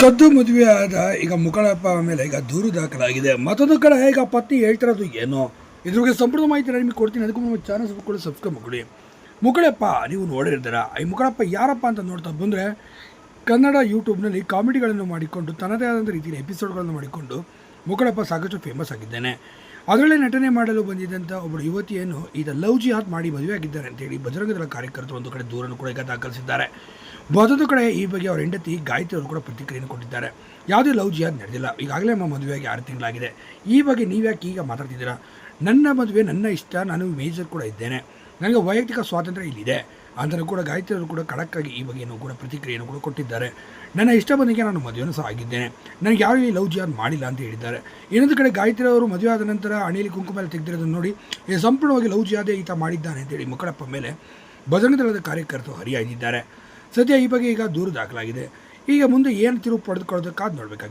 ಕದ್ದು ಮದುವೆ ಆದ ಈಗ ಮುಖಳಪ್ಪ ಮೇಲೆ ಈಗ ದೂರು ದಾಖಲಾಗಿದೆ. ಮತ್ತೊಂದು ಕಡೆ ಈಗ ಪತ್ನಿ ಹೇಳ್ತಿರೋದು ಏನೋ ಇದ್ರ ಬಗ್ಗೆ ಸಂಪೂರ್ಣ ಮಾಹಿತಿ ನಿಮಗೆ ಕೊಡ್ತೀನಿ. ಅದಕ್ಕೂ ನಮ್ಮ ಚಾನಲ್ ಸಬ್ಸ್ಕ್ರೈಬ್ ಮಾಡಿ. ಮುಖಳಪ್ಪ ನೀವು ನೋಡಿರ್ತೀರ. ಈ ಮುಖಳಪ್ಪ ಯಾರಪ್ಪ ಅಂತ ನೋಡ್ತಾ ಬಂದರೆ, ಕನ್ನಡ ಯೂಟ್ಯೂಬ್ನಲ್ಲಿ ಕಾಮಿಡಿಗಳನ್ನು ಮಾಡಿಕೊಂಡು ತನ್ನದೇ ಆದಂಥ ರೀತಿಯ ಎಪಿಸೋಡ್ಗಳನ್ನು ಮಾಡಿಕೊಂಡು ಮುಖಳಪ್ಪ ಸಾಕಷ್ಟು ಫೇಮಸ್ ಆಗಿದ್ದಾನೆ. ಅದರಲ್ಲೇ ನಟನೆ ಮಾಡಲು ಬಂದಿದ್ದಂಥ ಒಬ್ಬರು ಯುವತಿಯನ್ನು ಈಗ ಲವ್ ಜಿಹಾದ್ ಮಾಡಿ ಮದುವೆ ಆಗಿದ್ದಾರೆ ಅಂತೇಳಿ ಬಜರಂಗ ದಳ ಕಾರ್ಯಕರ್ತರು ಒಂದು ಕಡೆ ದೂರನ್ನು ಕೂಡ ಈಗ ದಾಖಲಿಸಿದ್ದಾರೆ. ಮತ್ತೊಂದು ಕಡೆ ಈ ಬಗ್ಗೆ ಅವರ ಹೆಂಡತಿ ಗಾಯತ್ರಿ ಅವರು ಕೂಡ ಪ್ರತಿಕ್ರಿಯೆಯನ್ನು ಕೊಟ್ಟಿದ್ದಾರೆ. ಯಾವುದೇ ಲವ್ ಜಿಹಾದ್ ನಡೆದಿಲ್ಲ, ಈಗಾಗಲೇ ನಮ್ಮ ಮದುವೆಯಾಗಿ 6 ತಿಂಗಳಾಗಿದೆ. ಈ ಬಗ್ಗೆ ನೀವ್ಯಾಕೆ ಈಗ ಮಾತಾಡ್ತಿದ್ದೀರಾ? ನನ್ನ ಮದುವೆ ನನ್ನ ಇಷ್ಟ, ನಾನು ಮೇಜರ್ ಕೂಡ ಇದ್ದೇನೆ, ನನಗೆ ವೈಯಕ್ತಿಕ ಸ್ವಾತಂತ್ರ್ಯ ಇಲ್ಲಿದೆ ಅಂತಲೂ ಕೂಡ ಗಾಯತ್ರಿ ಅವರು ಕೂಡ ಖಡಕ್ಕಾಗಿ ಈ ಬಗ್ಗೆಯೂ ಕೂಡ ಪ್ರತಿಕ್ರಿಯೆಯನ್ನು ಕೂಡ ಕೊಟ್ಟಿದ್ದಾರೆ. ನನ್ನ ಇಷ್ಟ ಬಂದಿಗೆ ನಾನು ಮದುವೆಯನ್ನು ಸಹ ಆಗಿದ್ದೇನೆ, ನನಗೆ ಯಾವ ಲವ್ ಜಿಹಾದ್ ಮಾಡಿಲ್ಲ ಅಂತ ಹೇಳಿದ್ದಾರೆ. ಇನ್ನೊಂದು ಕಡೆ ಗಾಯತ್ರಿ ಅವರು ಮದುವೆ ಆದ ನಂತರ ಹಣೆಯಲ್ಲಿ ಕುಂಕುಮ ಮೇಲೆ ತೆಗೆದಿರೋದನ್ನು ನೋಡಿ ಈ ಸಂಪೂರ್ಣವಾಗಿ ಲವ್ ಜಿಹಾದೇ ಈತ ಮಾಡಿದ್ದಾನೆ ಅಂತೇಳಿ ಮುಖಳಪ್ಪ ಮೇಲೆ ಬಜರಂಗ ದಳದ ಕಾರ್ಯಕರ್ತರು ಹರಿಹಾಯ್ದಿದ್ದಾರೆ. ಸದ್ಯ ಈ ಬಗ್ಗೆ ಈಗ ದೂರು ದಾಖಲಾಗಿದೆ. ಈಗ ಮುಂದೆ ಏನು ತಿರುವು ಪಡೆದುಕೊಳ್ಳೋದಕ್ಕಾಗಿ ನೋಡಬೇಕಾಗಿದೆ.